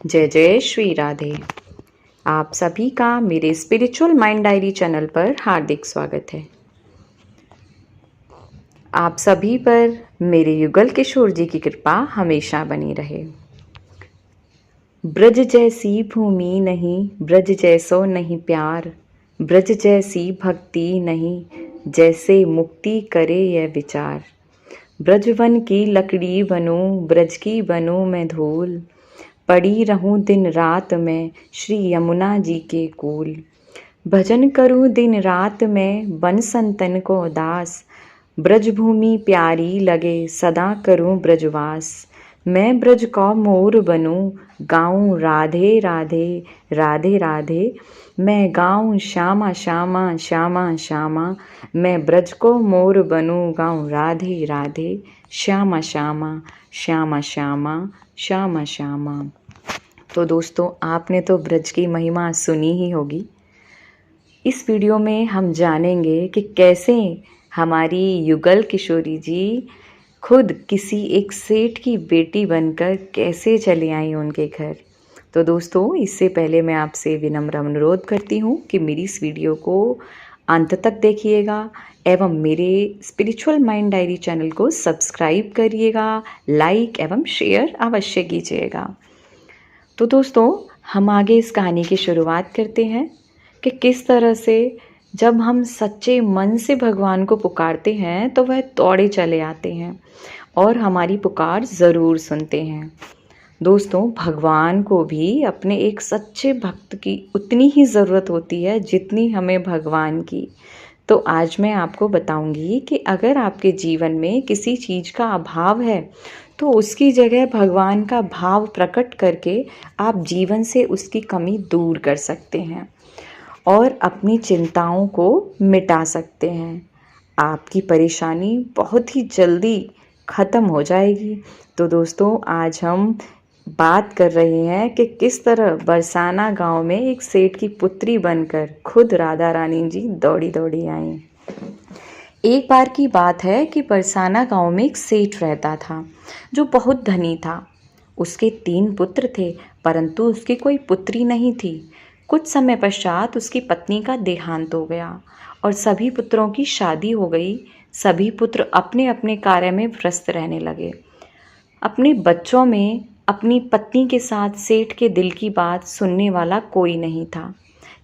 जय जय श्री राधे। आप सभी का मेरे स्पिरिचुअल माइंड डायरी चैनल पर हार्दिक स्वागत है। आप सभी पर मेरे युगल किशोर जी की कृपा हमेशा बनी रहे। ब्रज जैसी भूमि नहीं, ब्रज जैसो नहीं प्यार, ब्रज जैसी भक्ति नहीं, जैसे मुक्ति करे यह विचार। ब्रजवन की लकड़ी बनूं, ब्रज की बनूं मैं धूल, पड़ी रहूं दिन रात में श्री यमुना जी के कूल। भजन करूं दिन रात में बन संतन को दास, ब्रजभूमि प्यारी लगे सदा करूं ब्रजवास। मैं ब्रज का मोर बनूं, गाऊं राधे राधे राधे राधे, मैं गाऊं श्यामा श्यामा श्यामा श्यामा। मैं ब्रज को मोर बनूं, गाऊं राधे राधे श्यामा श्यामा श्यामा श्यामा श्यामा श्यामा। तो दोस्तों, आपने तो ब्रज की महिमा सुनी ही होगी। इस वीडियो में हम जानेंगे कि कैसे हमारी युगल किशोरी जी खुद किसी एक सेठ की बेटी बनकर कैसे चले आई उनके घर। तो दोस्तों, इससे पहले मैं आपसे विनम्र अनुरोध करती हूँ कि मेरी इस वीडियो को अंत तक देखिएगा एवं मेरे स्पिरिचुअल माइंड डायरी चैनल को सब्सक्राइब करिएगा, लाइक एवं शेयर अवश्य कीजिएगा। तो दोस्तों, हम आगे इस कहानी की शुरुआत करते हैं कि किस तरह से जब हम सच्चे मन से भगवान को पुकारते हैं तो वह दौड़े चले आते हैं और हमारी पुकार ज़रूर सुनते हैं। दोस्तों, भगवान को भी अपने एक सच्चे भक्त की उतनी ही ज़रूरत होती है जितनी हमें भगवान की। तो आज मैं आपको बताऊंगी कि अगर आपके जीवन में किसी चीज़ का अभाव है तो उसकी जगह भगवान का भाव प्रकट करके आप जीवन से उसकी कमी दूर कर सकते हैं और अपनी चिंताओं को मिटा सकते हैं। आपकी परेशानी बहुत ही जल्दी ख़त्म हो जाएगी। तो दोस्तों, आज हम बात कर रहे हैं कि किस तरह बरसाना गांव में एक सेठ की पुत्री बनकर खुद राधा रानी जी दौड़ी दौड़ी आई। एक बार की बात है कि बरसाना गांव में एक सेठ रहता था जो बहुत धनी था। उसके 3 पुत्र थे, परंतु उसकी कोई पुत्री नहीं थी। कुछ समय पश्चात उसकी पत्नी का देहांत हो गया और सभी पुत्रों की शादी हो गई। सभी पुत्र अपने अपने कार्य में व्यस्त रहने लगे। अपने बच्चों में अपनी पत्नी के साथ सेठ के दिल की बात सुनने वाला कोई नहीं था।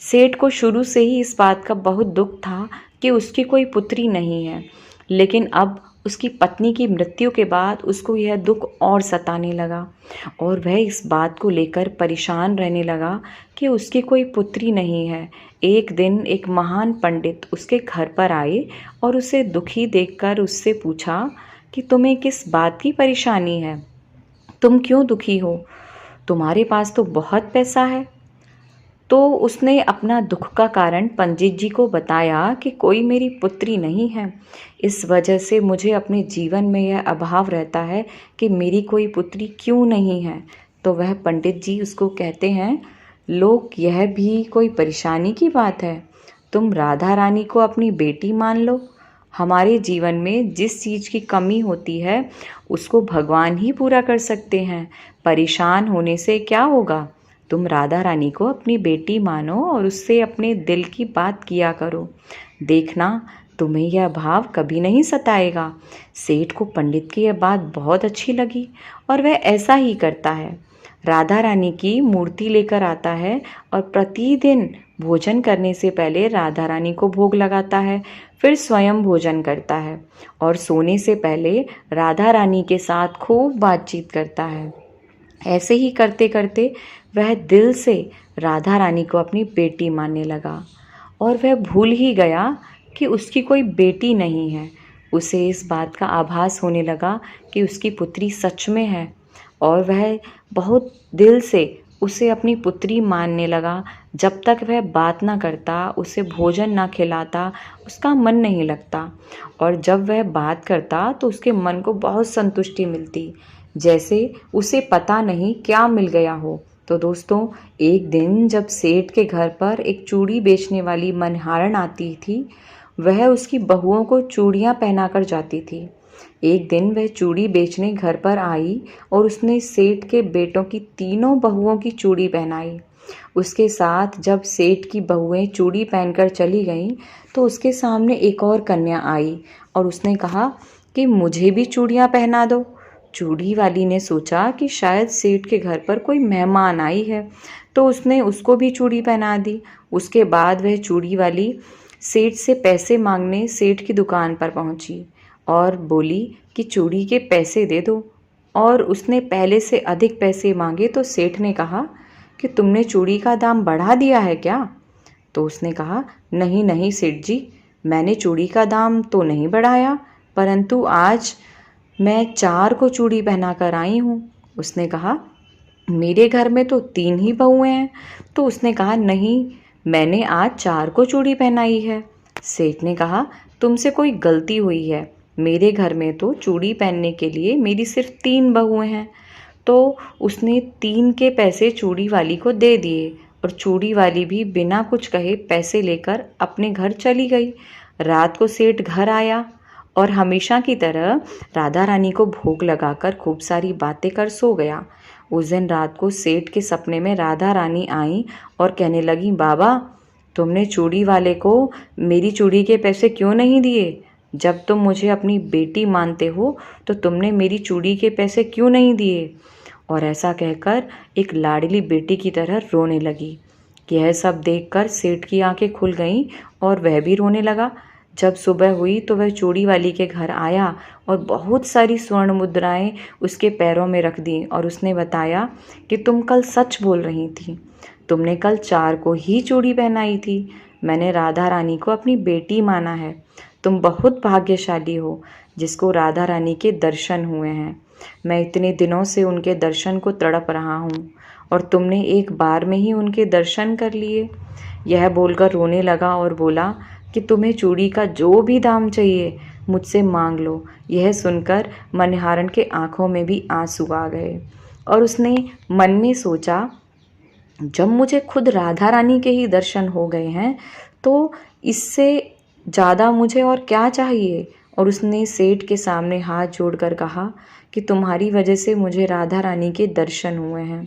सेठ को शुरू से ही इस बात का बहुत दुख था कि उसकी कोई पुत्री नहीं है, लेकिन अब उसकी पत्नी की मृत्यु के बाद उसको यह दुख और सताने लगा और वह इस बात को लेकर परेशान रहने लगा कि उसकी कोई पुत्री नहीं है। एक दिन एक महान पंडित उसके घर पर आए और उसे दुखी देखकर उससे पूछा कि तुम्हें किस बात की परेशानी है, तुम क्यों दुखी हो, तुम्हारे पास तो बहुत पैसा है। तो उसने अपना दुख का कारण पंडित जी को बताया कि कोई मेरी पुत्री नहीं है, इस वजह से मुझे अपने जीवन में यह अभाव रहता है कि मेरी कोई पुत्री क्यों नहीं है। तो वह पंडित जी उसको कहते हैं, लोग यह भी कोई परेशानी की बात है, तुम राधा रानी को अपनी बेटी मान लो। हमारे जीवन में जिस चीज़ की कमी होती है उसको भगवान ही पूरा कर सकते हैं। परेशान होने से क्या होगा, तुम राधा रानी को अपनी बेटी मानो और उससे अपने दिल की बात किया करो, देखना तुम्हें यह भाव कभी नहीं सताएगा। सेठ को पंडित की यह बात बहुत अच्छी लगी और वह ऐसा ही करता है। राधा रानी की मूर्ति लेकर आता है और प्रतिदिन भोजन करने से पहले राधा रानी को भोग लगाता है, फिर स्वयं भोजन करता है और सोने से पहले राधा रानी के साथ खूब बातचीत करता है। ऐसे ही करते करते वह दिल से राधा रानी को अपनी बेटी मानने लगा और वह भूल ही गया कि उसकी कोई बेटी नहीं है। उसे इस बात का आभास होने लगा कि उसकी पुत्री सच में है और वह बहुत दिल से उसे अपनी पुत्री मानने लगा। जब तक वह बात ना करता, उसे भोजन ना खिलाता, उसका मन नहीं लगता और जब वह बात करता तो उसके मन को बहुत संतुष्टि मिलती, जैसे उसे पता नहीं क्या मिल गया हो। तो दोस्तों, एक दिन जब सेठ के घर पर एक चूड़ी बेचने वाली मनहारन आती थी, वह उसकी बहुओं को चूड़ियाँ पहनाकर जाती थी। एक दिन वह चूड़ी बेचने घर पर आई और उसने सेठ के बेटों की तीनों बहुओं की चूड़ी पहनाई। उसके साथ जब सेठ की बहुएं चूड़ी पहनकर चली गईं तो उसके सामने एक और कन्या आई और उसने कहा कि मुझे भी चूड़ियाँ पहना दो। चूड़ी वाली ने सोचा कि शायद सेठ के घर पर कोई मेहमान आई है, तो उसने उसको भी चूड़ी पहना दी। उसके बाद वह चूड़ी वाली सेठ से पैसे मांगने सेठ की दुकान पर पहुंची और बोली कि चूड़ी के पैसे दे दो। और उसने पहले से अधिक पैसे मांगे तो सेठ ने कहा कि तुमने चूड़ी का दाम बढ़ा दिया है क्या? तो उसने कहा, नहीं नहीं सेठ जी, मैंने चूड़ी का दाम तो नहीं बढ़ाया, परंतु आज मैं 4 को चूड़ी पहना कर आई हूँ। उसने कहा, मेरे घर में तो 3 ही बहुएं हैं। तो उसने कहा, नहीं, मैंने आज 4 को चूड़ी पहनाई है। सेठ ने कहा, तुमसे कोई गलती हुई है, मेरे घर में तो चूड़ी पहनने के लिए मेरी सिर्फ 3 बहुएं हैं। तो उसने 3 के पैसे चूड़ी वाली को दे दिए और चूड़ी वाली भी बिना कुछ कहे पैसे लेकर अपने घर चली गई। रात को सेठ घर आया और हमेशा की तरह राधा रानी को भोग लगाकर खूब सारी बातें कर सो गया। उस दिन रात को सेठ के सपने में राधा रानी आई और कहने लगी, बाबा, तुमने चूड़ी वाले को मेरी चूड़ी के पैसे क्यों नहीं दिए? जब तुम मुझे अपनी बेटी मानते हो तो तुमने मेरी चूड़ी के पैसे क्यों नहीं दिए? और ऐसा कहकर एक लाडली बेटी की तरह रोने लगी। यह सब देखकर सेठ की आंखें खुल गईं और वह भी रोने लगा। जब सुबह हुई तो वह चूड़ी वाली के घर आया और बहुत सारी स्वर्ण मुद्राएं उसके पैरों में रख दी और उसने बताया कि तुम कल सच बोल रही थी, तुमने कल 4 को ही चूड़ी पहनाई थी। मैंने राधा रानी को अपनी बेटी माना है। तुम बहुत भाग्यशाली हो जिसको राधा रानी के दर्शन हुए हैं। मैं इतने दिनों से उनके दर्शन को तड़प रहा हूँ और तुमने एक बार में ही उनके दर्शन कर लिए। यह बोलकर रोने लगा और बोला कि तुम्हें चूड़ी का जो भी दाम चाहिए मुझसे मांग लो। यह सुनकर मनिहारन के आंखों में भी आंसू आ गए और उसने मन में सोचा, जब मुझे खुद राधा रानी के ही दर्शन हो गए हैं तो इससे ज़्यादा मुझे और क्या चाहिए। और उसने सेठ के सामने हाथ जोड़कर कहा कि तुम्हारी वजह से मुझे राधा रानी के दर्शन हुए हैं,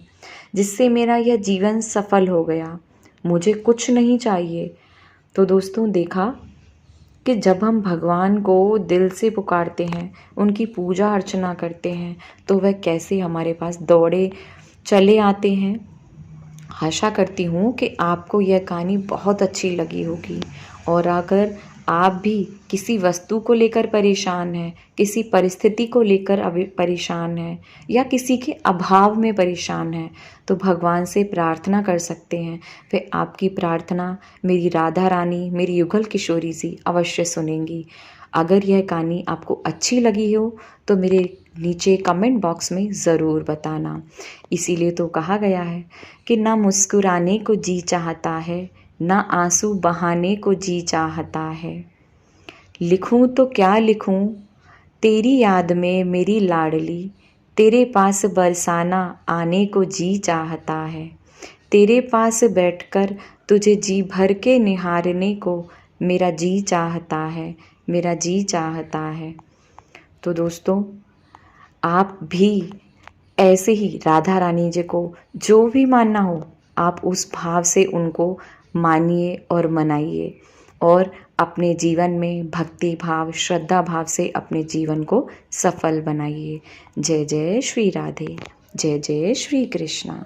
जिससे मेरा यह जीवन सफल हो गया। मुझे कुछ नहीं चाहिए। तो दोस्तों, देखा कि जब हम भगवान को दिल से पुकारते हैं, उनकी पूजा अर्चना करते हैं, तो वह कैसे हमारे पास दौड़े चले आते हैं। आशा करती हूँ कि आपको यह कहानी बहुत अच्छी लगी होगी और अगर आप भी किसी वस्तु को लेकर परेशान हैं, किसी परिस्थिति को लेकर अभी परेशान हैं या किसी के अभाव में परेशान हैं, तो भगवान से प्रार्थना कर सकते हैं। वे आपकी प्रार्थना मेरी राधा रानी, मेरी युगल किशोरी जी अवश्य सुनेंगी। अगर यह कहानी आपको अच्छी लगी हो तो मेरे नीचे कमेंट बॉक्स में ज़रूर बताना। इसीलिए तो कहा गया है कि ना मुस्कुराने को जी चाहता है, ना आंसू बहाने को जी चाहता है। लिखूं तो क्या लिखूं तेरी याद में मेरी लाडली, तेरे पास बरसाना आने को जी चाहता है। तेरे पास बैठकर तुझे जी भर के निहारने को मेरा जी चाहता है, मेरा जी चाहता है। तो दोस्तों, आप भी ऐसे ही राधा रानी जी को जो भी मानना हो, आप उस भाव से उनको मानिए और मनाइए और अपने जीवन में भक्ति भाव, श्रद्धा भाव से अपने जीवन को सफल बनाइए। जय जय श्री राधे, जय जय श्री कृष्णा।